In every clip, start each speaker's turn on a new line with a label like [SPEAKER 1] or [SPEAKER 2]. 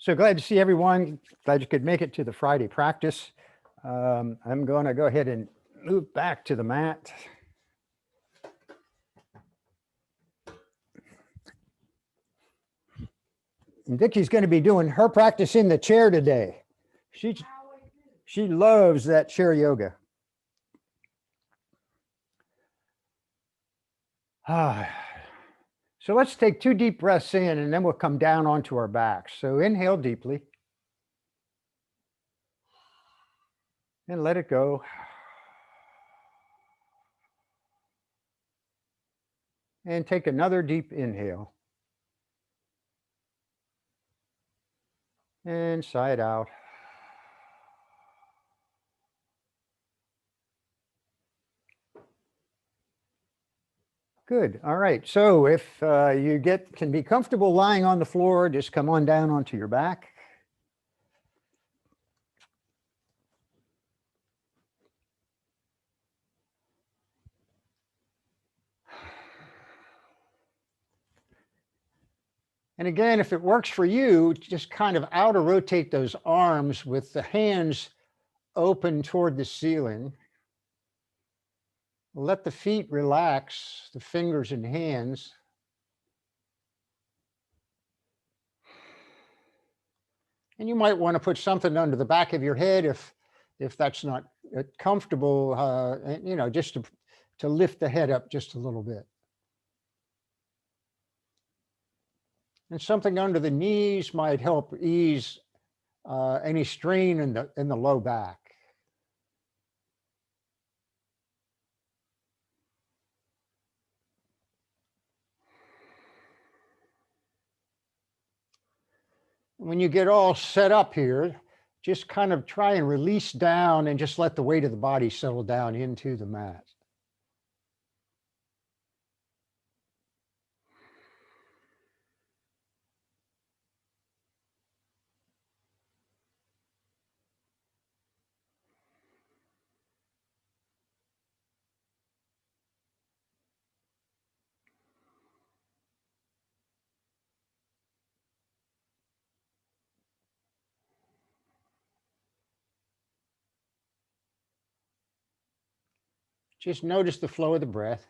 [SPEAKER 1] So glad to see everyone. Glad you could make it to the Friday practice. I'm going to go ahead and move back to the mat. And Vicky's going to be doing her practice in the chair today. She loves that chair yoga. So let's take 2 deep breaths in and then we'll come down onto our backs. So inhale deeply and let it go. And take another deep inhale. And sigh it out. Good. All right. So if you can be comfortable lying on the floor, just come on down onto your back. And again, if it works for you, just kind of outer rotate those arms with the hands open toward the ceiling. Let the feet relax, the fingers and hands. And you might want to put something under the back of your head if that's not comfortable, just to lift the head up just a little bit. And something under the knees might help ease any strain in the low back. When you get all set up here, just kind of try and release down and just let the weight of the body settle down into the mat. Just notice the flow of the breath.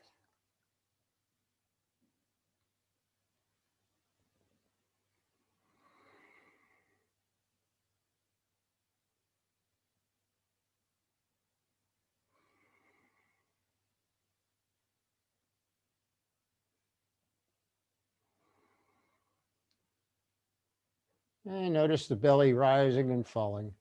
[SPEAKER 1] And notice the belly rising and falling.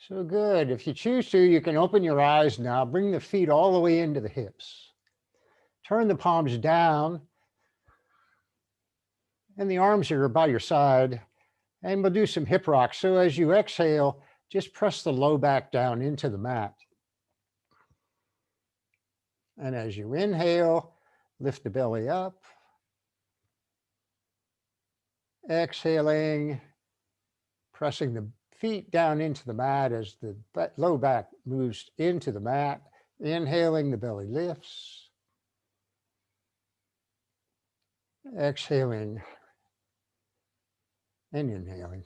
[SPEAKER 1] So good. If you choose to, you can open your eyes now. Bring the feet all the way into the hips. Turn the palms down. And the arms are by your side. And we'll do some hip rocks. So as you exhale, just press the low back down into the mat. And as you inhale, lift the belly up. Exhaling, pressing the feet down into the mat as the low back moves into the mat. Inhaling, the belly lifts. Exhaling and inhaling.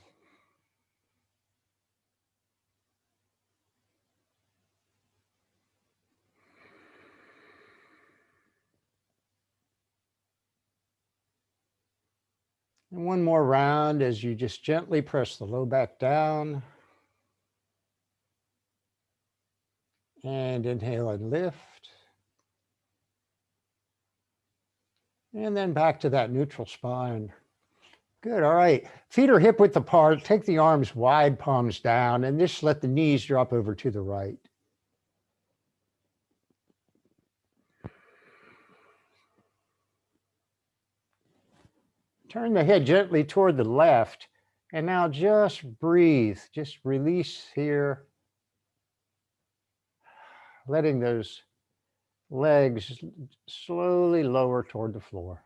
[SPEAKER 1] And one more round as you just gently press the low back down. And inhale and lift. And then back to that neutral spine. Good, all right. Feet are hip width apart. Take the arms wide, palms down, and just let the knees drop over to the right. Turn the head gently toward the left. And now just breathe, just release here, letting those legs slowly lower toward the floor.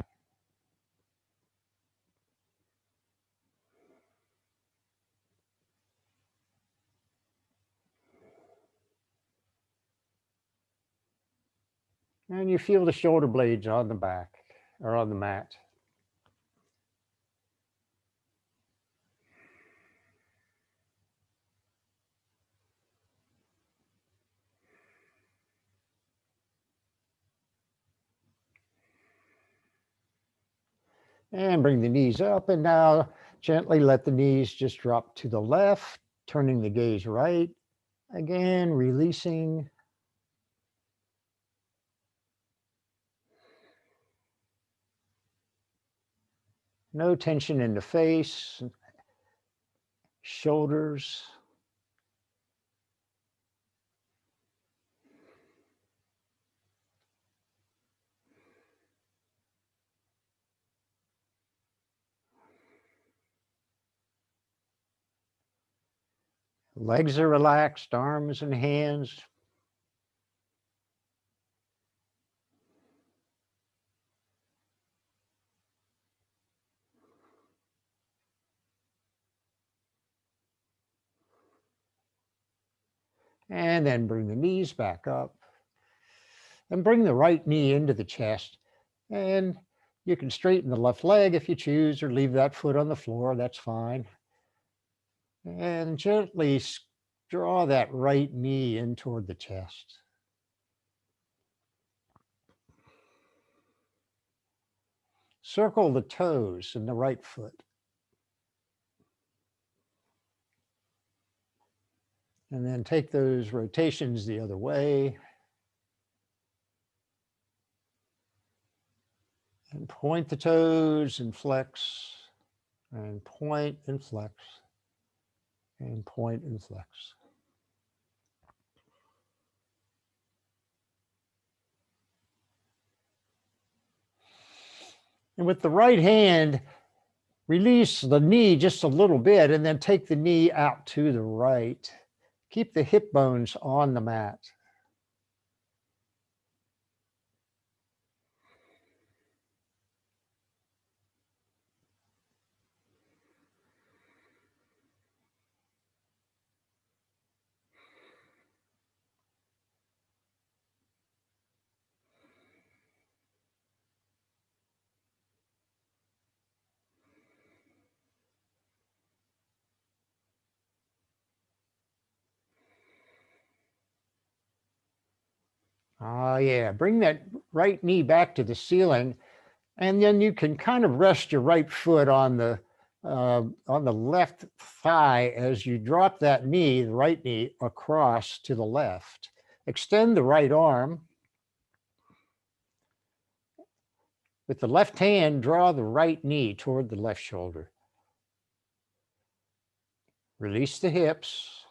[SPEAKER 1] And you feel the shoulder blades on the back or on the mat. And bring the knees up, and now gently let the knees just drop to the left, turning the gaze right. Again, releasing. No tension in the face, shoulders. Legs are relaxed, arms and hands. And then bring the knees back up. And bring the right knee into the chest. And you can straighten the left leg if you choose, or leave that foot on the floor, that's fine. And gently draw that right knee in toward the chest. Circle the toes in the right foot. And then take those rotations the other way. And point the toes and flex. And point and flex. And point and flex. And with the right hand, release the knee just a little bit and then take the knee out to the right. Keep the hip bones on the mat. Oh yeah, bring that right knee back to the ceiling, and then you can kind of rest your right foot on the left thigh as you drop that knee, the right knee, across to the left. Extend the right arm. With the left hand, draw the right knee toward the left shoulder. Release the hips.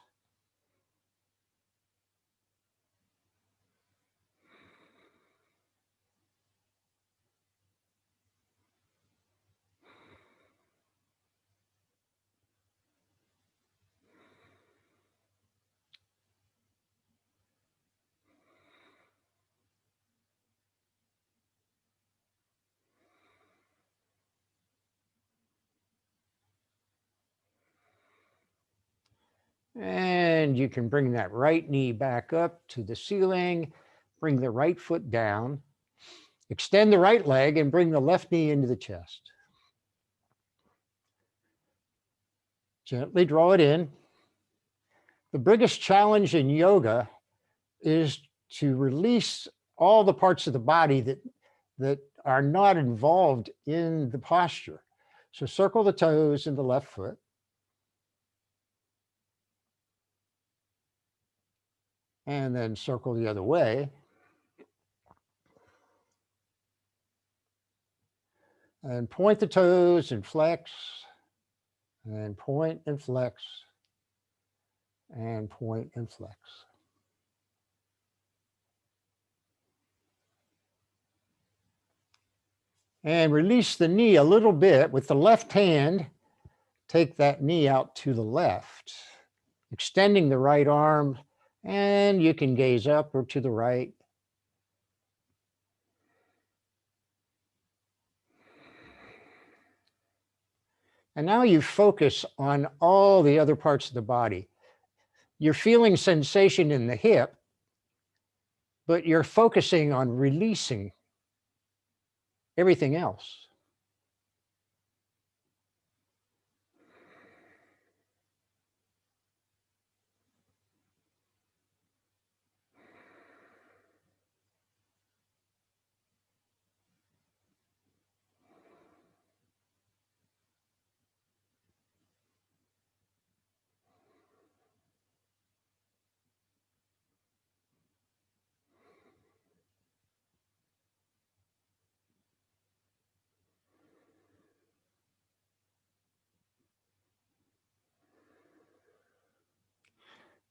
[SPEAKER 1] And you can bring that right knee back up to the ceiling, bring the right foot down, extend the right leg and bring the left knee into the chest. Gently draw it in. The biggest challenge in yoga is to release all the parts of the body that are not involved in the posture. So circle the toes in the left foot. And then circle the other way. And point the toes and flex. And point and flex. And point and flex. And release the knee a little bit with the left hand. Take that knee out to the left, extending the right arm, and you can gaze up or to the right. And now you focus on all the other parts of the body. You're feeling sensation in the hip, but you're focusing on releasing everything else.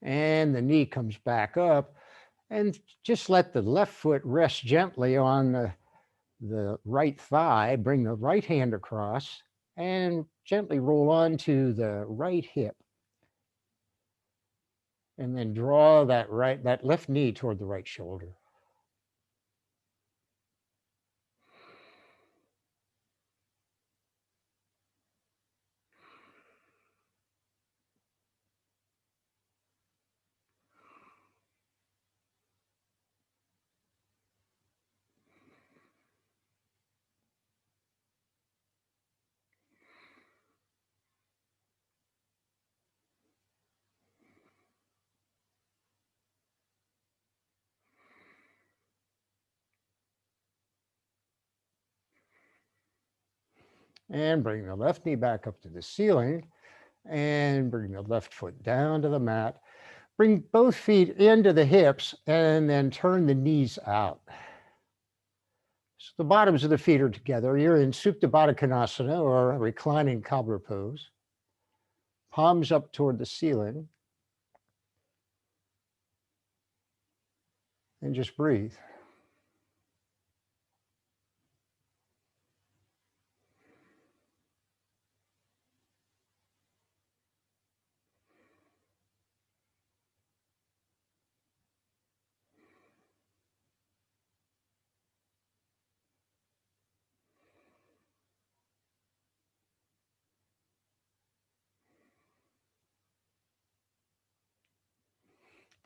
[SPEAKER 1] And the knee comes back up, and just let the left foot rest gently on the right thigh. Bring the right hand across and gently roll onto the right hip. And then draw that left knee toward the right shoulder. And bring the left knee back up to the ceiling and bring the left foot down to the mat. Bring both feet into the hips and then turn the knees out. So the bottoms of the feet are together. You're in Supta Baddha Konasana, or reclining cobbler pose. Palms up toward the ceiling. And just breathe.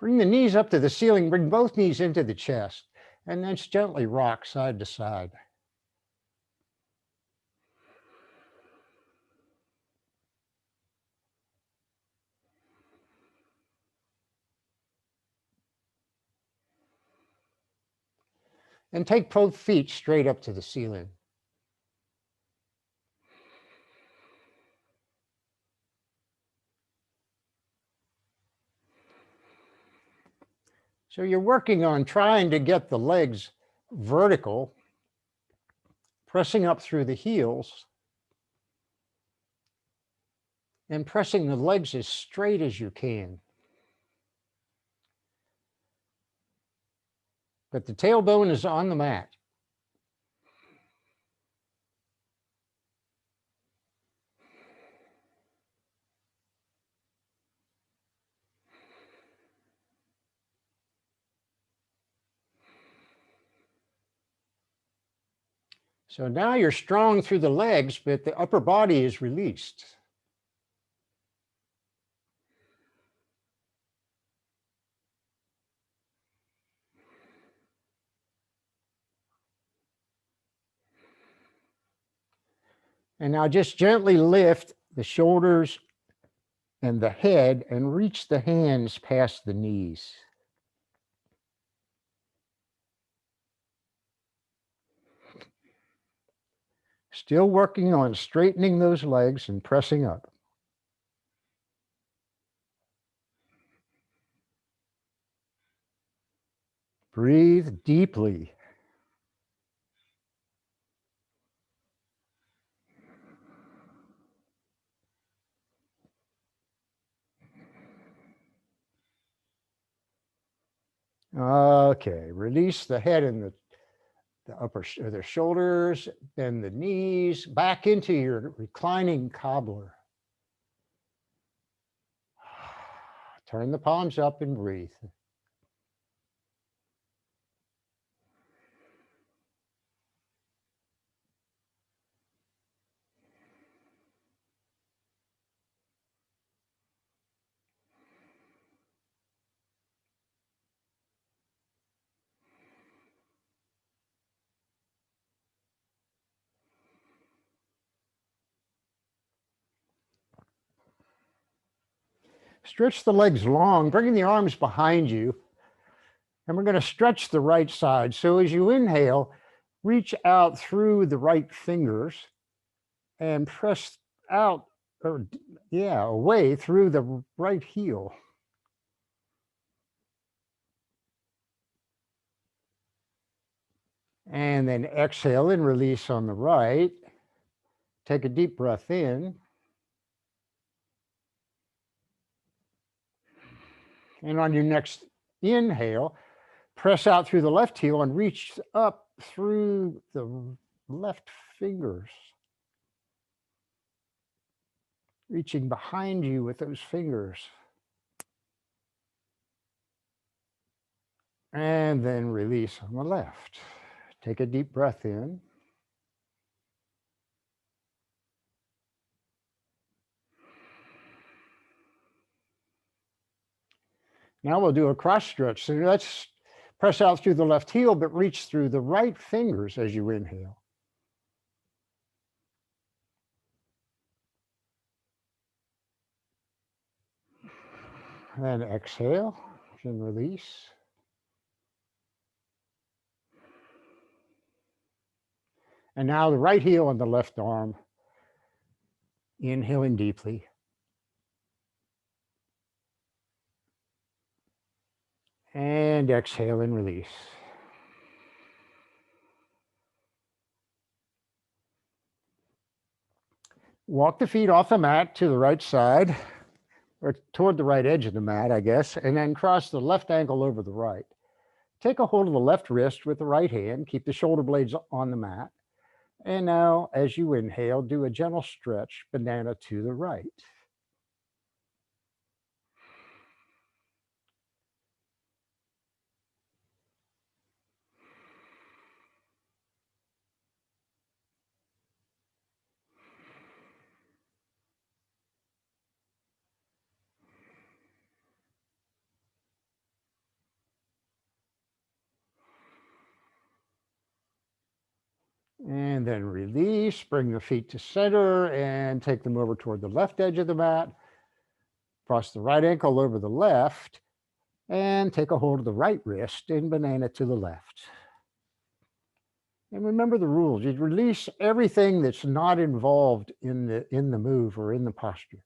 [SPEAKER 1] Bring the knees up to the ceiling. Bring both knees into the chest. And then gently rock side to side. And take both feet straight up to the ceiling. So you're working on trying to get the legs vertical, pressing up through the heels, and pressing the legs as straight as you can. But the tailbone is on the mat. So now you're strong through the legs, but the upper body is released. And now just gently lift the shoulders and the head and reach the hands past the knees. Still working on straightening those legs and pressing up. Breathe deeply. Okay, release the head and the shoulders, bend the knees, back into your reclining cobbler. Turn the palms up and breathe. Stretch the legs long, bringing the arms behind you. And we're going to stretch the right side. So as you inhale, reach out through the right fingers and press out, away through the right heel. And then exhale and release on the right. Take a deep breath in. And on your next inhale, press out through the left heel and reach up through the left fingers. Reaching behind you with those fingers. And then release on the left. Take a deep breath in. Now we'll do a cross stretch. So let's press out through the left heel, but reach through the right fingers as you inhale. And exhale and release. And now the right heel on the left arm. Inhaling deeply. And exhale and release. Walk the feet off the mat to the right side, or toward the right edge of the mat, I guess, and then cross the left ankle over the right. Take a hold of the left wrist with the right hand. Keep the shoulder blades on the mat. And now, as you inhale, do a gentle stretch, banana to the right. And then release, bring the feet to center and take them over toward the left edge of the mat. Cross the right ankle over the left and take a hold of the right wrist and banana to the left. And remember the rules. You release everything that's not involved in the move or in the posture.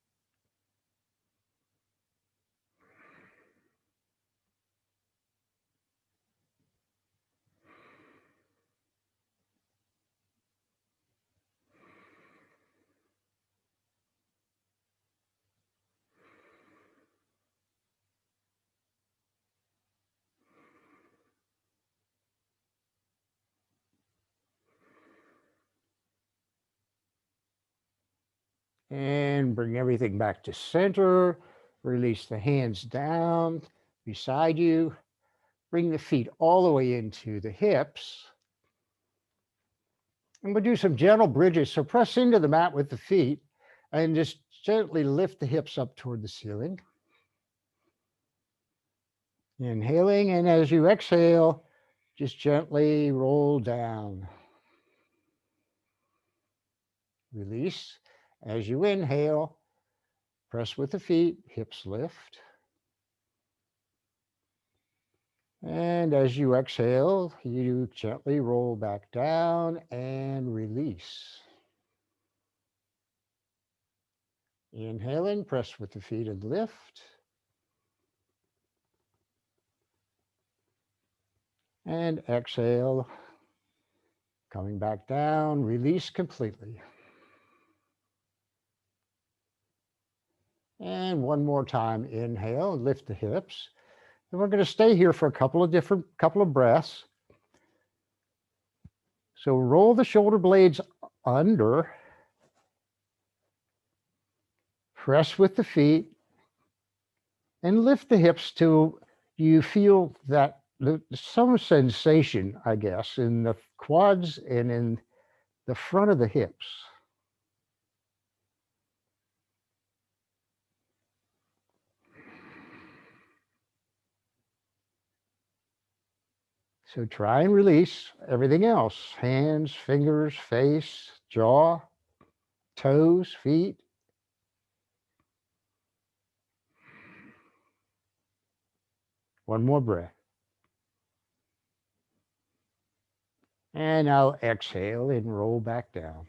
[SPEAKER 1] And bring everything back to center. Release the hands down beside you. Bring the feet all the way into the hips. And we'll do some gentle bridges. So press into the mat with the feet and just gently lift the hips up toward the ceiling. Inhaling, and as you exhale, just gently roll down. Release. As you inhale, press with the feet, hips lift. And as you exhale, you gently roll back down and release. Inhaling, press with the feet and lift. And exhale, coming back down, release completely. And one more time, inhale, lift the hips. And we're going to stay here for a couple of breaths. So roll the shoulder blades under, press with the feet, and lift the hips till you feel that some sensation, I guess, in the quads and in the front of the hips. So try and release everything else: hands, fingers, face, jaw, toes, feet. One more breath. And now exhale and roll back down.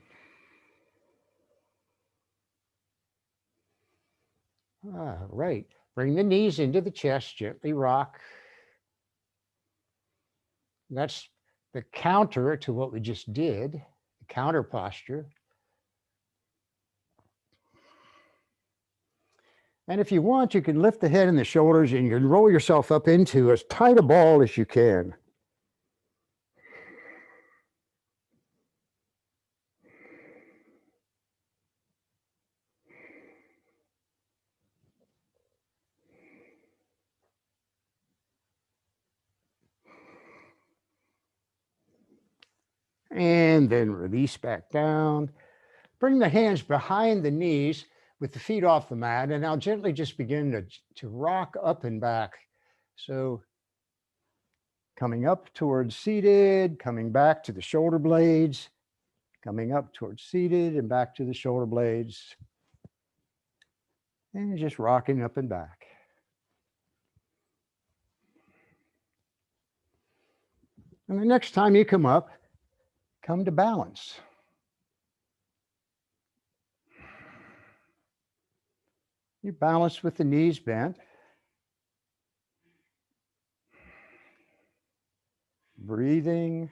[SPEAKER 1] Right. Bring the knees into the chest, gently rock. That's the counter to what we just did, the counter posture. And if you want, you can lift the head and the shoulders and you can roll yourself up into as tight a ball as you can. And then release back down. Bring the hands behind the knees with the feet off the mat, and now gently just begin to rock up and back. So coming up towards seated, coming back to the shoulder blades, coming up towards seated and back to the shoulder blades, and just rocking up and back. And the next time you come up, come to balance. You balance with the knees bent. Breathing.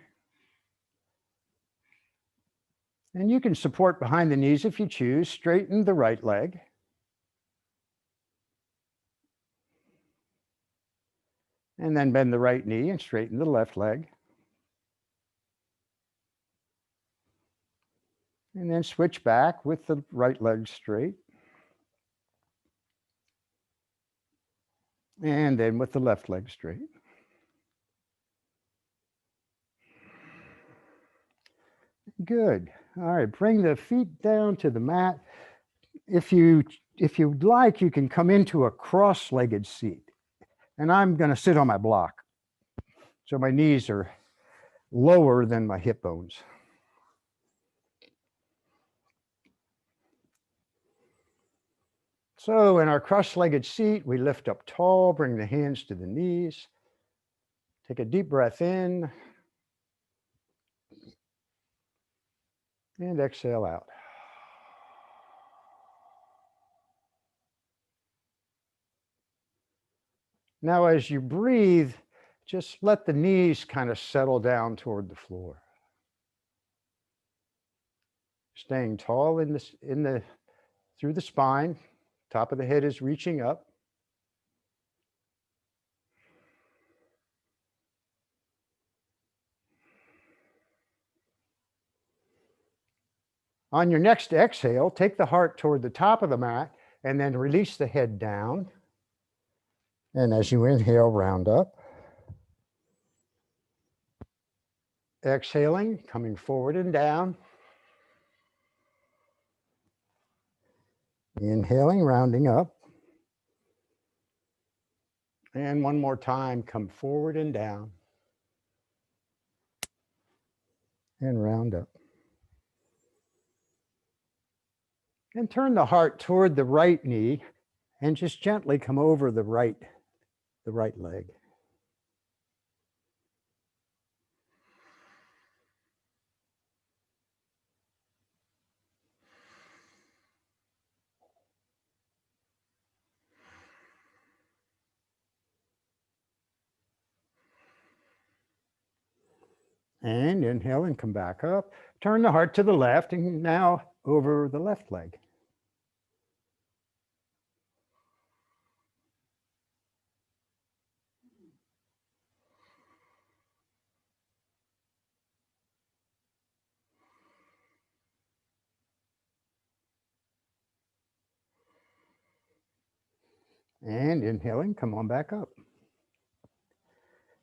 [SPEAKER 1] And you can support behind the knees if you choose. Straighten the right leg. And then bend the right knee and straighten the left leg. And then switch back with the right leg straight. And then with the left leg straight. Good. All right, bring the feet down to the mat. If you'd like, you can come into a cross-legged seat. And I'm going to sit on my block. So my knees are lower than my hip bones. So in our cross-legged seat, we lift up tall, bring the hands to the knees. Take a deep breath in. And exhale out. Now, as you breathe, just let the knees kind of settle down toward the floor. Staying tall through the spine. Top of the head is reaching up. On your next exhale, take the heart toward the top of the mat and then release the head down. And as you inhale, round up. Exhaling, coming forward and down. Inhaling, rounding up. And one more time, come forward and down. And round up. And turn the heart toward the right knee and just gently come over the right leg. And inhale and come back up. Turn the heart to the left and now over the left leg. And inhaling, come on back up.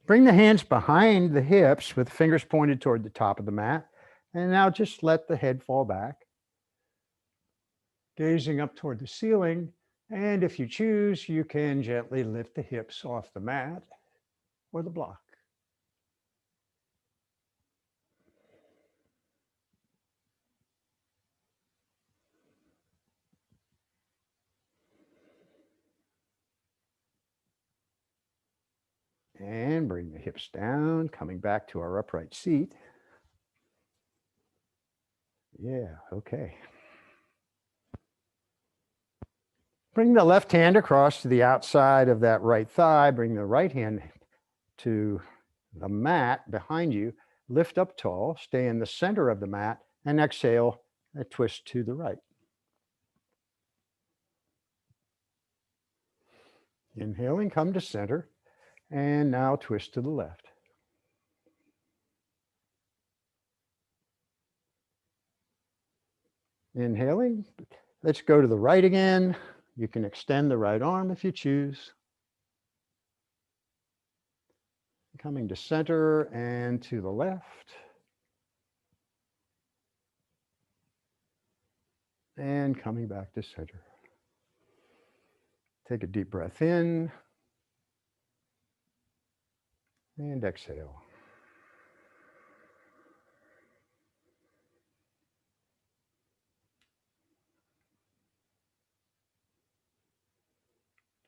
[SPEAKER 1] Bring the hands behind the hips with fingers pointed toward the top of the mat. And now just let the head fall back, gazing up toward the ceiling. And if you choose, you can gently lift the hips off the mat or the block. And bring the hips down, coming back to our upright seat. Yeah, okay. Bring the left hand across to the outside of that right thigh. Bring the right hand to the mat behind you. Lift up tall, stay in the center of the mat, and exhale, a twist to the right. Inhaling, come to center, and now twist to the left. Inhaling, let's go to the right again. You can extend the right arm if you choose. Coming to center and to the left. And coming back to center. Take a deep breath in. And exhale.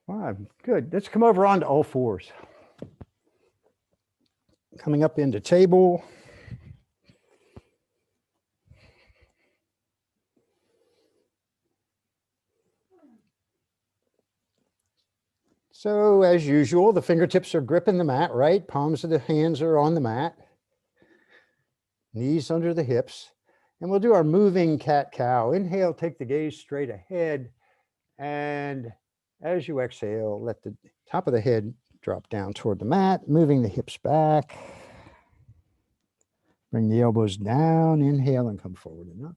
[SPEAKER 1] Wow, good. Let's come over onto all fours. Coming up into table. So as usual, the fingertips are gripping the mat, right? Palms of the hands are on the mat. Knees under the hips. And we'll do our moving cat-cow. Inhale, take the gaze straight ahead. And as you exhale, let the top of the head drop down toward the mat, moving the hips back. Bring the elbows down, inhale and come forward and up.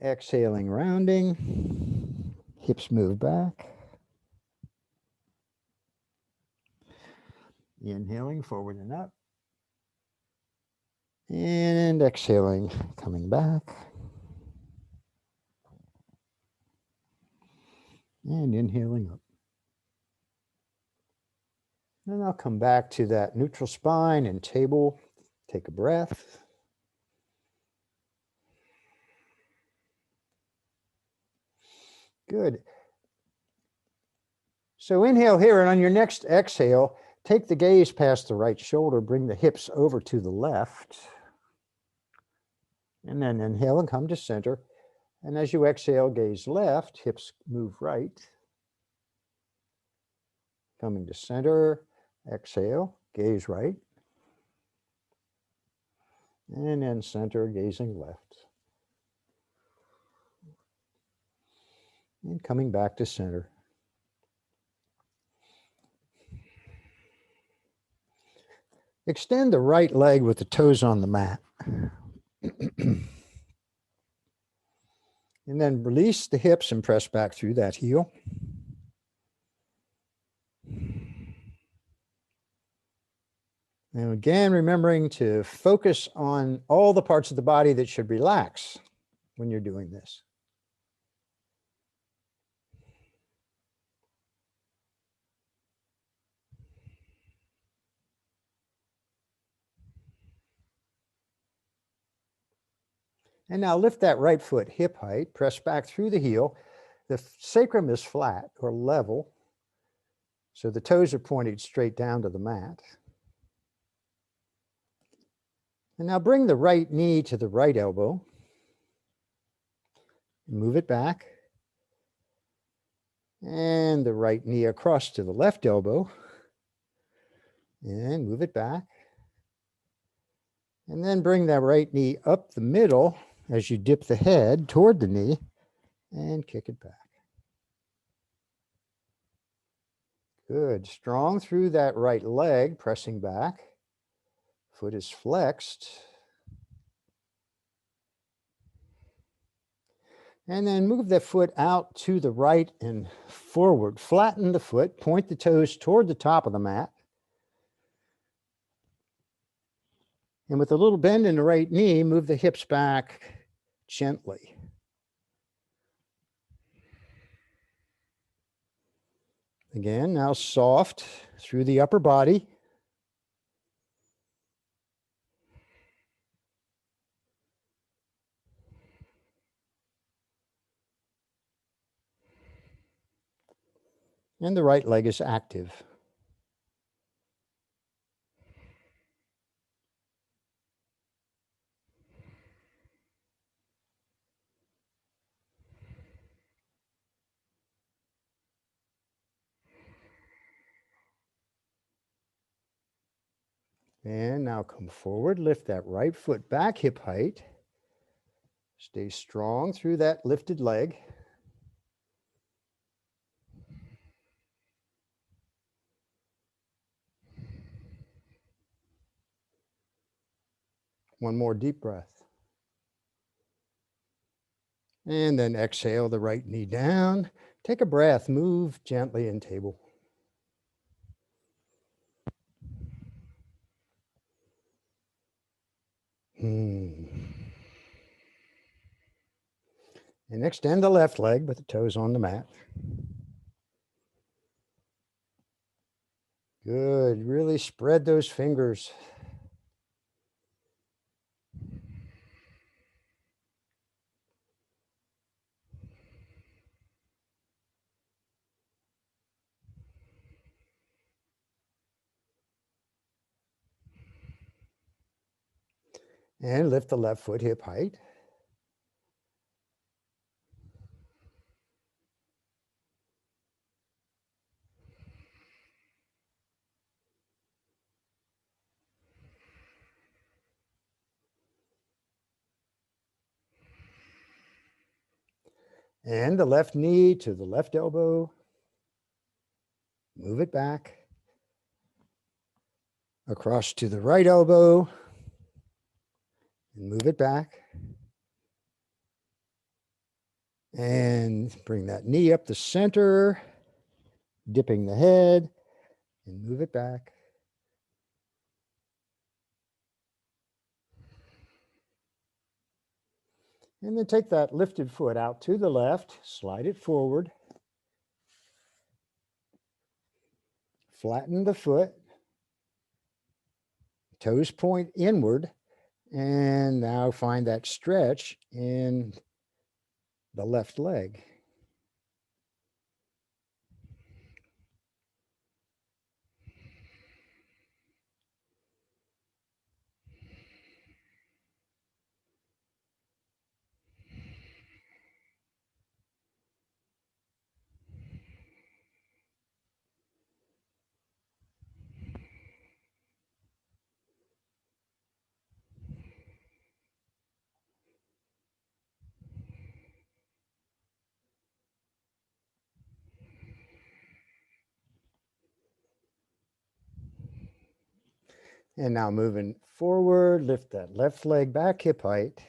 [SPEAKER 1] Exhaling, rounding, hips move back. Inhaling, forward and up. And exhaling, coming back. And inhaling up. Then I'll come back to that neutral spine and table. Take a breath. Good. So inhale here, and on your next exhale, take the gaze past the right shoulder, bring the hips over to the left. And then inhale and come to center. And as you exhale, gaze left, hips move right. Coming to center, exhale, gaze right. And then center, gazing left. And coming back to center. Extend the right leg with the toes on the mat. And then release the hips and press back through that heel. And again, remembering to focus on all the parts of the body that should relax when you're doing this. And now lift that right foot hip height, press back through the heel. The sacrum is flat or level, so the toes are pointed straight down to the mat. And now bring the right knee to the right elbow. Move it back. And the right knee across to the left elbow. And move it back. And then bring that right knee up the middle as you dip the head toward the knee and kick it back. Good. Strong through that right leg, pressing back. Foot is flexed. And then move the foot out to the right and forward. Flatten the foot, point the toes toward the top of the mat. And with a little bend in the right knee, move the hips back gently. Again, now soft through the upper body. And the right leg is active. And now come forward, lift that right foot back hip height. Stay strong through that lifted leg. One more deep breath. And then exhale the right knee down. Take a breath, move gently in table. And extend the left leg with the toes on the mat. Good, really spread those fingers. And lift the left foot hip height. And the left knee to the left elbow. Move it back. Across to the right elbow. And move it back. And bring that knee up the center, dipping the head, and move it back. And then take that lifted foot out to the left, slide it forward. Flatten the foot. Toes point inward. And now find that stretch in the left leg. And now moving forward, lift that left leg back hip height.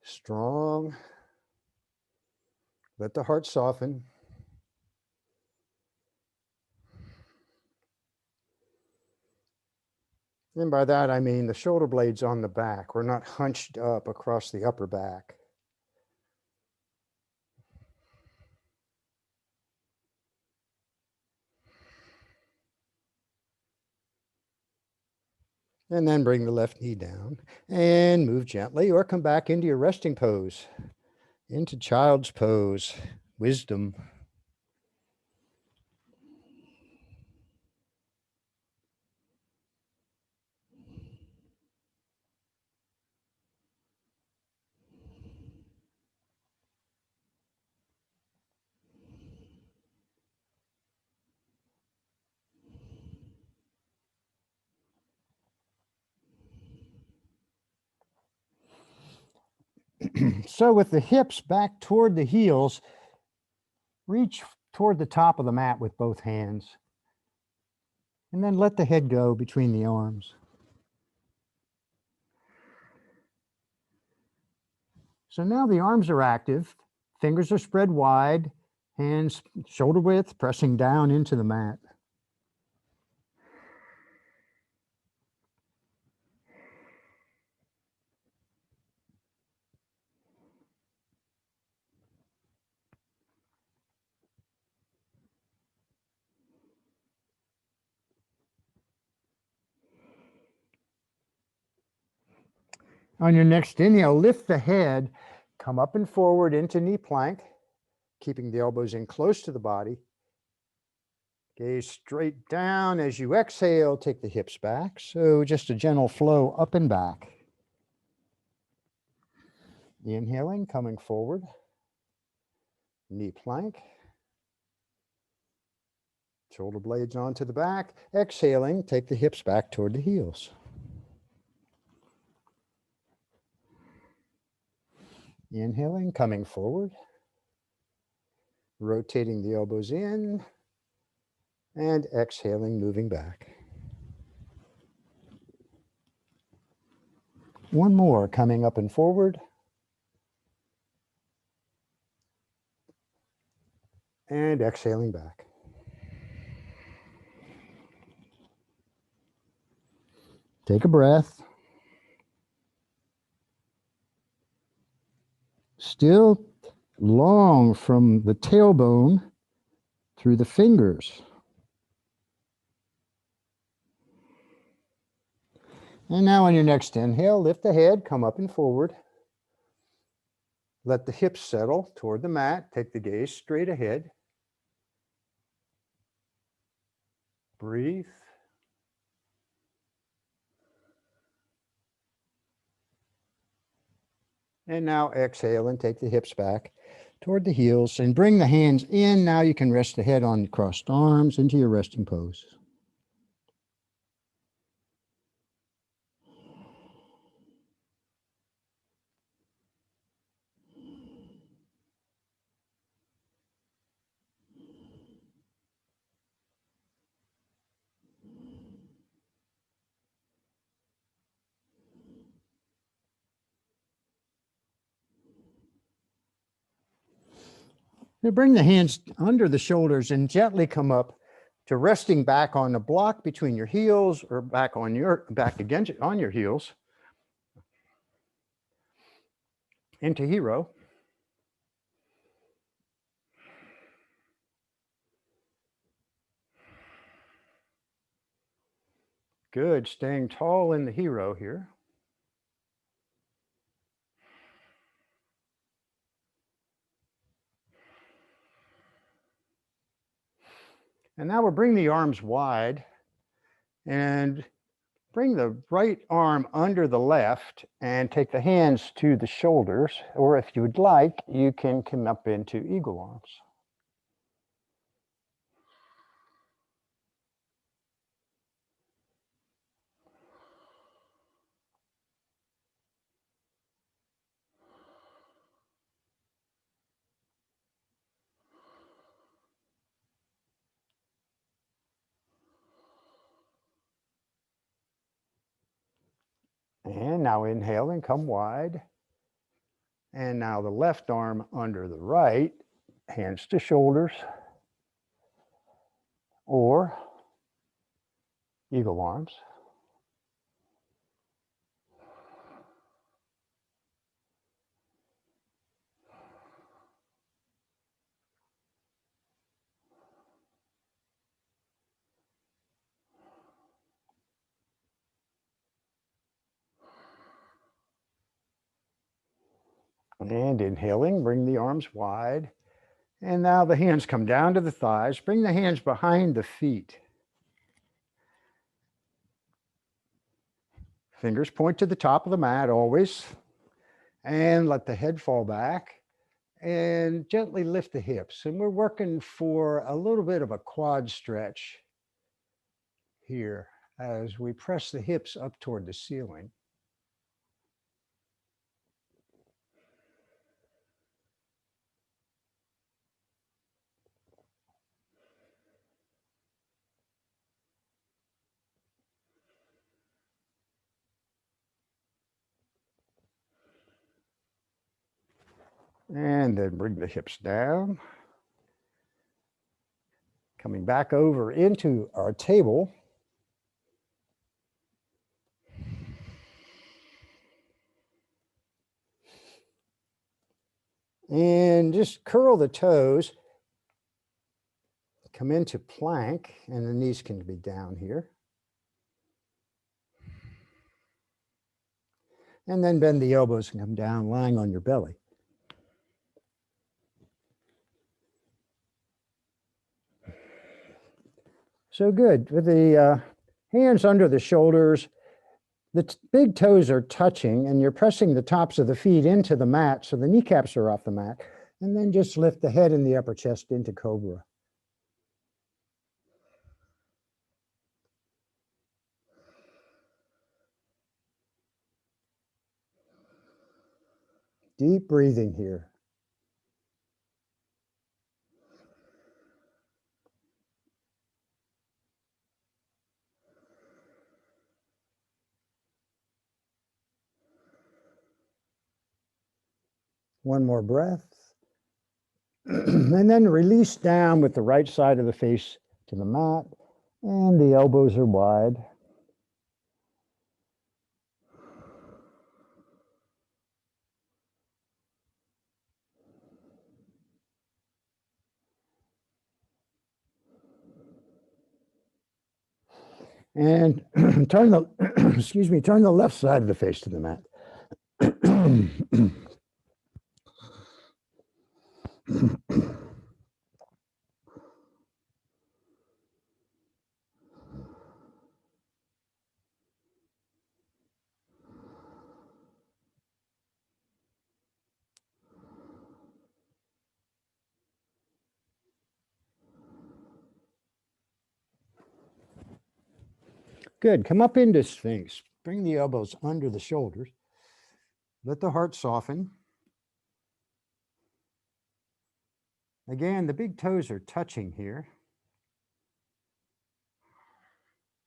[SPEAKER 1] Strong. Let the heart soften. And by that, I mean the shoulder blades on the back. We're not hunched up across the upper back. And then bring the left knee down and move gently or come back into your resting pose, into child's pose, wisdom. So with the hips back toward the heels, reach toward the top of the mat with both hands. And then let the head go between the arms. So now the arms are active, fingers are spread wide, hands shoulder width, pressing down into the mat. On your next inhale, lift the head, come up and forward into knee plank, keeping the elbows in close to the body. Gaze straight down. As you exhale, take the hips back. So just a gentle flow up and back. Inhaling, coming forward. Knee plank. Shoulder blades onto the back. Exhaling, take the hips back toward the heels. Inhaling, coming forward. Rotating the elbows in. And exhaling, moving back. One more, coming up and forward. And exhaling back. Take a breath. Still long from the tailbone through the fingers. And now on your next inhale, lift the head, come up and forward. Let the hips settle toward the mat. Take the gaze straight ahead. Breathe. And now exhale and take the hips back toward the heels and bring the hands in. Now you can rest the head on crossed arms into your resting pose. Now bring the hands under the shoulders and gently come up to resting back on the block between your heels or back again on your heels into hero. Good, staying tall in the hero here. And now we'll bring the arms wide and bring the right arm under the left and take the hands to the shoulders, or if you would like, you can come up into eagle arms. And now inhale and come wide. And now the left arm under the right, hands to shoulders, or eagle arms. And inhaling, bring the arms wide. And now the hands come down to the thighs. Bring the hands behind the feet. Fingers point to the top of the mat always. And let the head fall back. And gently lift the hips. And we're working for a little bit of a quad stretch here as we press the hips up toward the ceiling. And then bring the hips down. Coming back over into our table. And just curl the toes. Come into plank, and the knees can be down here. And then bend the elbows and come down, lying on your belly. So good. With the hands under the shoulders, the big toes are touching, and you're pressing the tops of the feet into the mat, so the kneecaps are off the mat. And then just lift the head and the upper chest into cobra. Deep breathing here. One more breath. And then release down with the right side of the face to the mat, and the elbows are wide. And turn the, excuse me, turn the left side of the face to the mat. Good. Come up into Sphinx. Bring the elbows under the shoulders. Let the heart soften. Again, the big toes are touching here.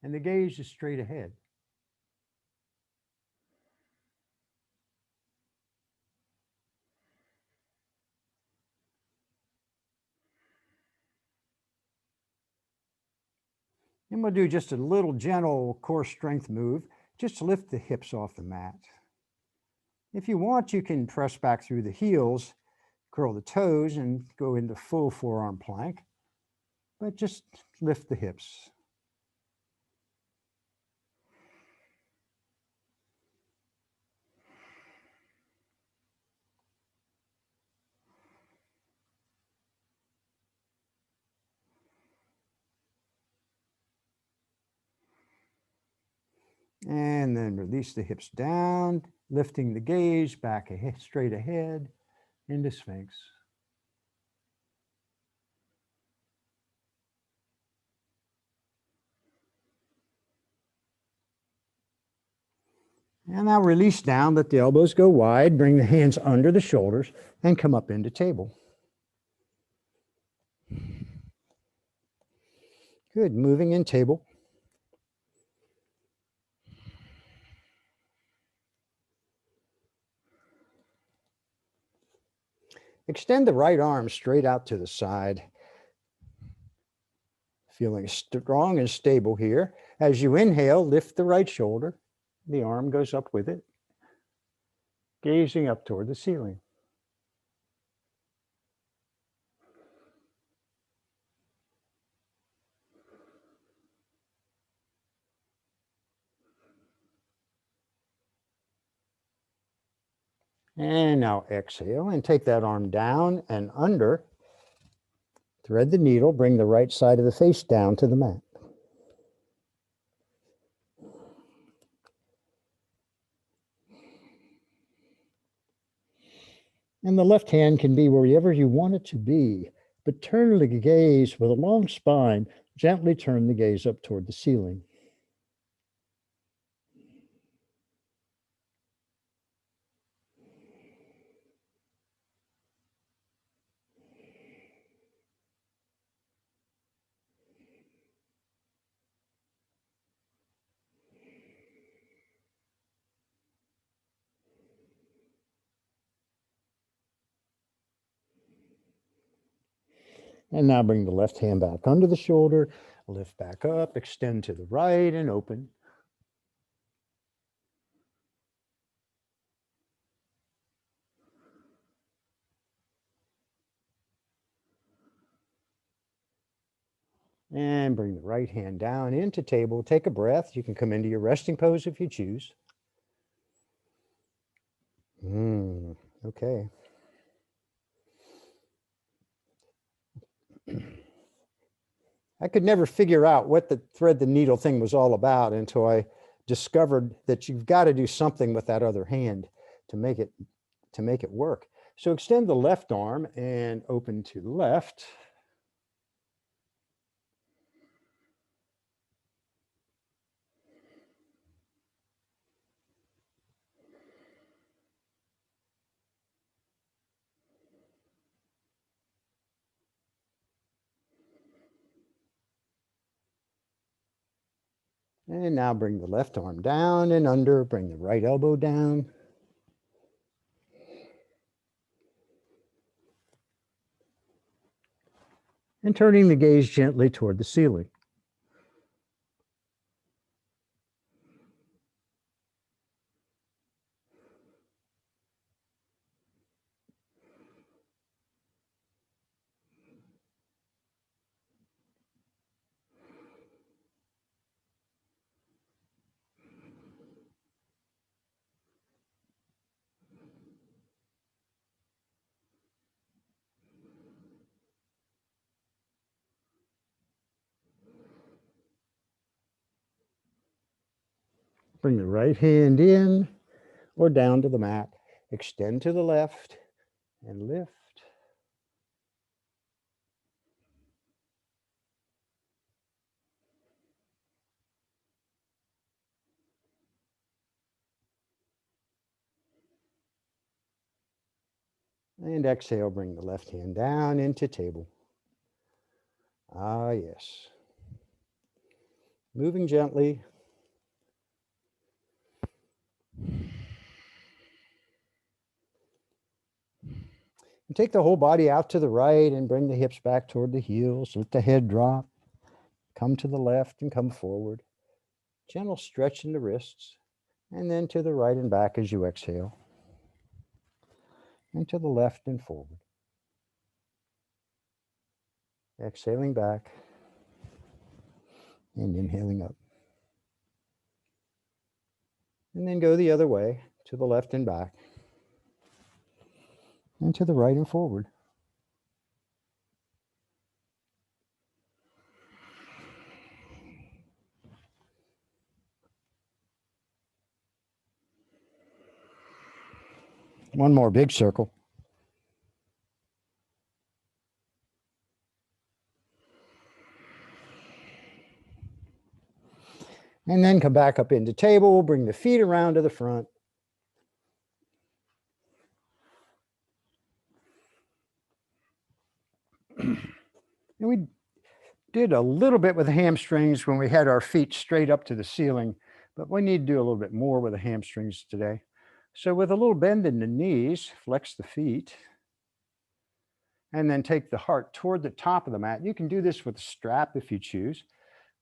[SPEAKER 1] And the gaze is straight ahead. And we'll do just a little gentle core strength move. Just lift the hips off the mat. If you want, you can press back through the heels, curl the toes, and go into full forearm plank. But just lift the hips. And then release the hips down, lifting the gaze back ahead, straight ahead into Sphinx. And now release down, let the elbows go wide, bring the hands under the shoulders, and come up into table. Good, moving in table. Extend the right arm straight out to the side. Feeling strong and stable here. As you inhale, lift the right shoulder. The arm goes up with it, gazing up toward the ceiling. And now exhale and take that arm down and under. Thread the needle, bring the right side of the face down to the mat. And the left hand can be wherever you want it to be, but turn the gaze with a long spine, gently turn the gaze up toward the ceiling. And now bring the left hand back under the shoulder, lift back up, extend to the right and open. And bring the right hand down into table. Take a breath. You can come into your resting pose if you choose. Okay. I could never figure out what the thread the needle thing was all about until I discovered that you've got to do something with that other hand to make it work. So extend the left arm and open to the left. And now bring the left arm down and under, bring the right elbow down. And turning the gaze gently toward the ceiling. Bring the right hand in or down to the mat. Extend to the left and lift. And exhale, bring the left hand down into table. Ah, yes. Moving gently. And take the whole body out to the right and bring the hips back toward the heels. Let the head drop. Come to the left and come forward. Gentle stretch in the wrists. And then to the right and back as you exhale. And to the left and forward. Exhaling back. And inhaling up. And then go the other way, to the left and back. And to the right and forward. One more big circle. And then come back up into table, bring the feet around to the front. And we did a little bit with the hamstrings when we had our feet straight up to the ceiling, but we need to do a little bit more with the hamstrings today. So with a little bend in the knees, flex the feet, and then take the heart toward the top of the mat. You can do this with a strap if you choose,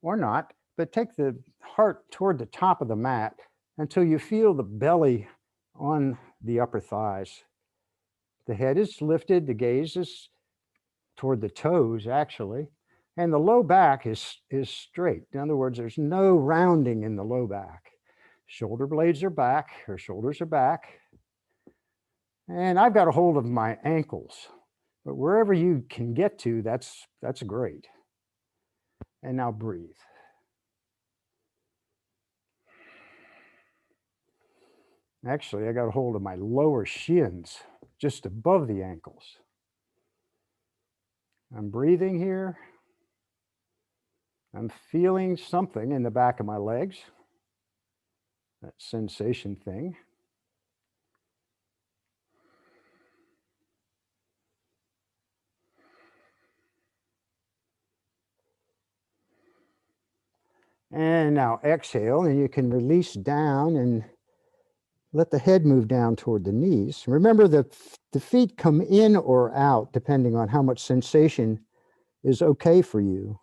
[SPEAKER 1] or not, but take the heart toward the top of the mat until you feel the belly on the upper thighs. The head is lifted, the gaze is toward the toes actually, and the low back is straight. In other words, there's no rounding in the low back. Shoulder blades are back, or shoulders are back. And I've got a hold of my ankles, but wherever you can get to, that's great. And now breathe. Actually, I got a hold of my lower shins, just above the ankles. I'm breathing here. I'm feeling something in the back of my legs, that sensation thing. And now exhale, and you can release down and let the head move down toward the knees. Remember that the feet come in or out depending on how much sensation is okay for you.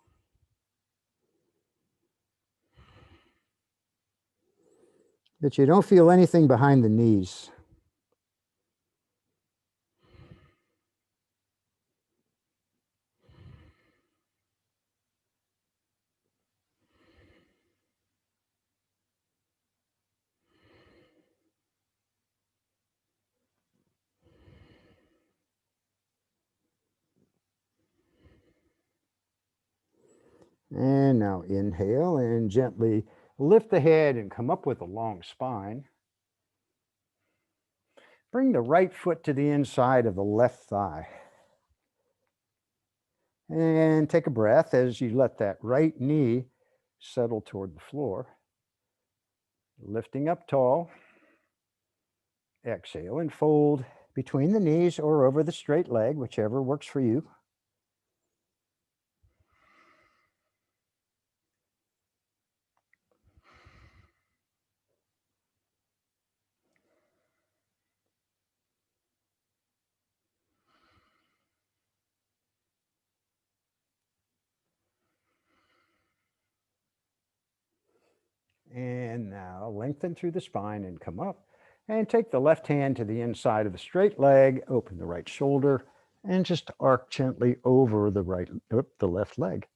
[SPEAKER 1] That you don't feel anything behind the knees. And now inhale and gently lift the head and come up with a long spine. Bring the right foot to the inside of the left thigh. And take a breath as you let that right knee settle toward the floor. Lifting up tall. Exhale and fold between the knees or over the straight leg, whichever works for you. And now lengthen through the spine and come up. And take the left hand to the inside of the straight leg, open the right shoulder, and just arc gently over the left leg.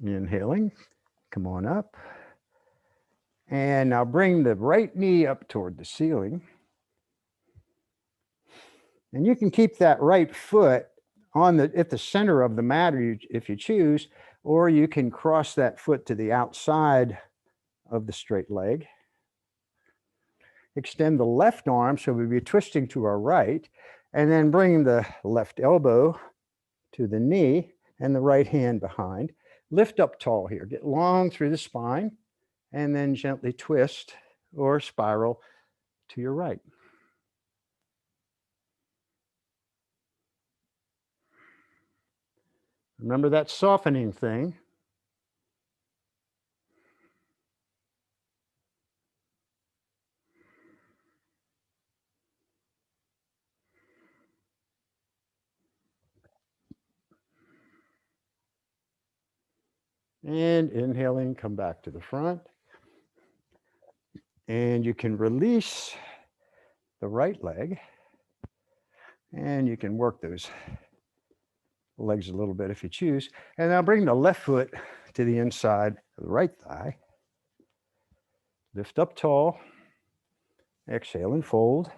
[SPEAKER 1] Inhaling, come on up. And now bring the right knee up toward the ceiling. And you can keep that right foot at the center of the mat if you choose, or you can cross that foot to the outside of the straight leg. Extend the left arm, so we'll be twisting to our right, and then bring the left elbow to the knee and the right hand behind. Lift up tall here, get long through the spine, and then gently twist or spiral to your right. Remember that softening thing. And inhaling, come back to the front. And you can release the right leg. And you can work those legs a little bit if you choose. And now bring the left foot to the inside of the right thigh. Lift up tall. Exhale and fold.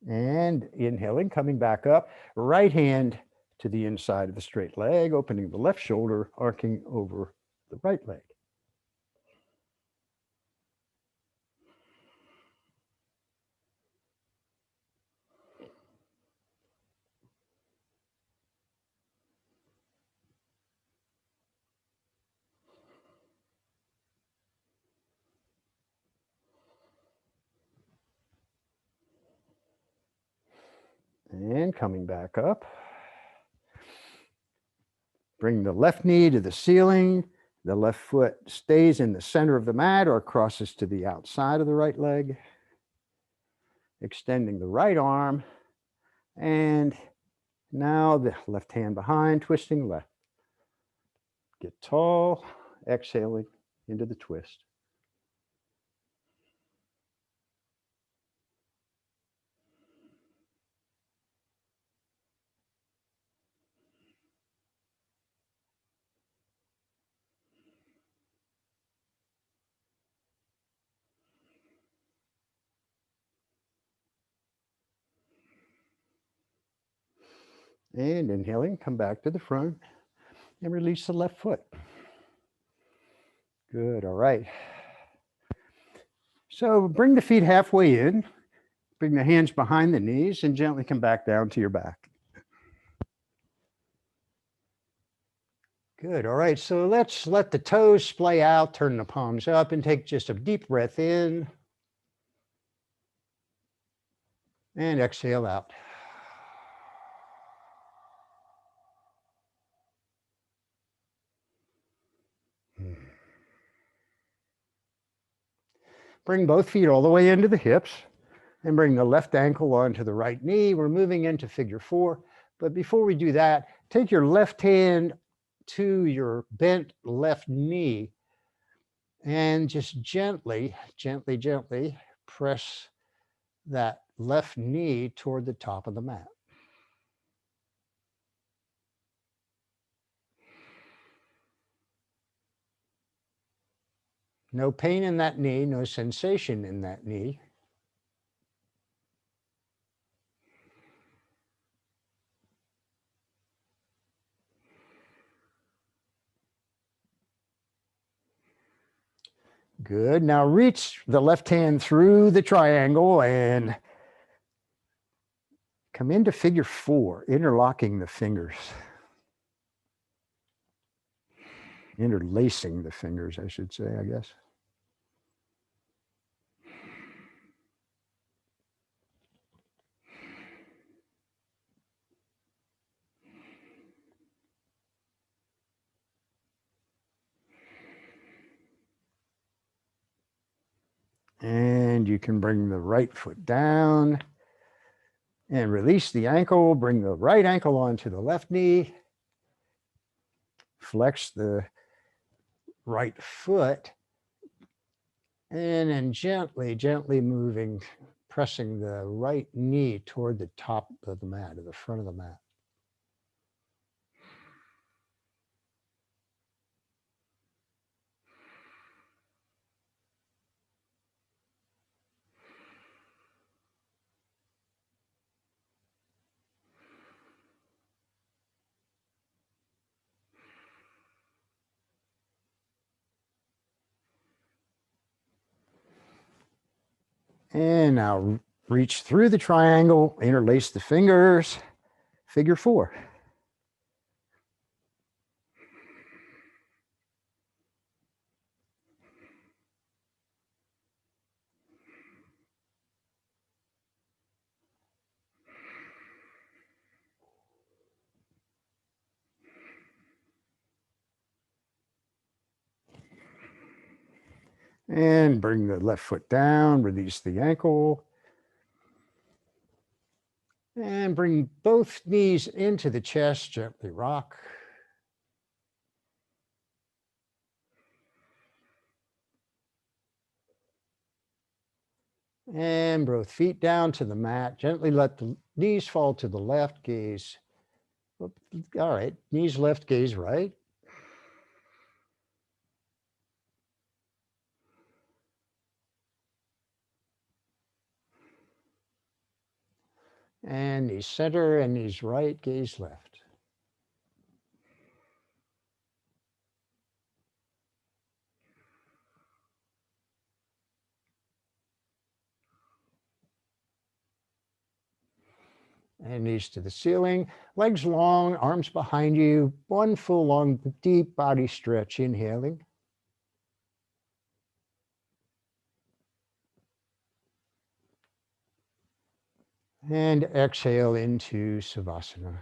[SPEAKER 1] And inhaling, coming back up, right hand to the inside of the straight leg, opening the left shoulder, arcing over the right leg. And coming back up. Bring the left knee to the ceiling. The left foot stays in the center of the mat or crosses to the outside of the right leg. Extending the right arm. And now the left hand behind, twisting left. Get tall, exhaling into the twist. And inhaling, come back to the front and release the left foot. Good, all right. So bring the feet halfway in, bring the hands behind the knees, and gently come back down to your back. Good, all right, so let's let the toes splay out, turn the palms up, and take just a deep breath in. And exhale out. Bring both feet all the way into the hips and bring the left ankle onto the right knee. We're moving into figure 4. But before we do that, take your left hand to your bent left knee and just gently, gently, gently press that left knee toward the top of the mat. No pain in that knee, no sensation in that knee. Good. Now reach the left hand through the triangle and come into figure 4, interlocking the fingers. Interlacing the fingers, I should say, I guess. And you can bring the right foot down and release the ankle. Bring the right ankle onto the left knee. Flex the right foot. And then gently, gently moving, pressing the right knee toward the top of the mat, or the front of the mat. And now reach through the triangle, interlace the fingers, figure 4. And bring the left foot down, release the ankle. And bring both knees into the chest, gently rock. And both feet down to the mat. Gently let the knees fall to the left, gaze. All right, knees left, gaze right. And knees center and knees right, gaze left. And knees to the ceiling, legs long, arms behind you, one full long, deep body stretch, inhaling. And exhale into Savasana.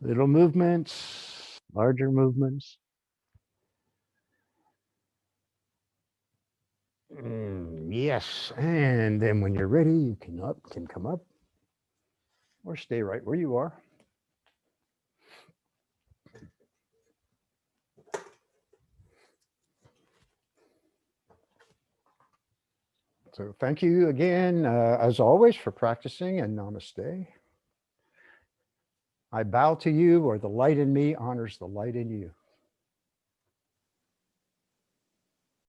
[SPEAKER 1] Little movements, larger movements. Yes, and then when you're ready, you can come up or stay right where you are. So thank you again, as always, for practicing, and namaste. I bow to you, or the light in me honors the light in you.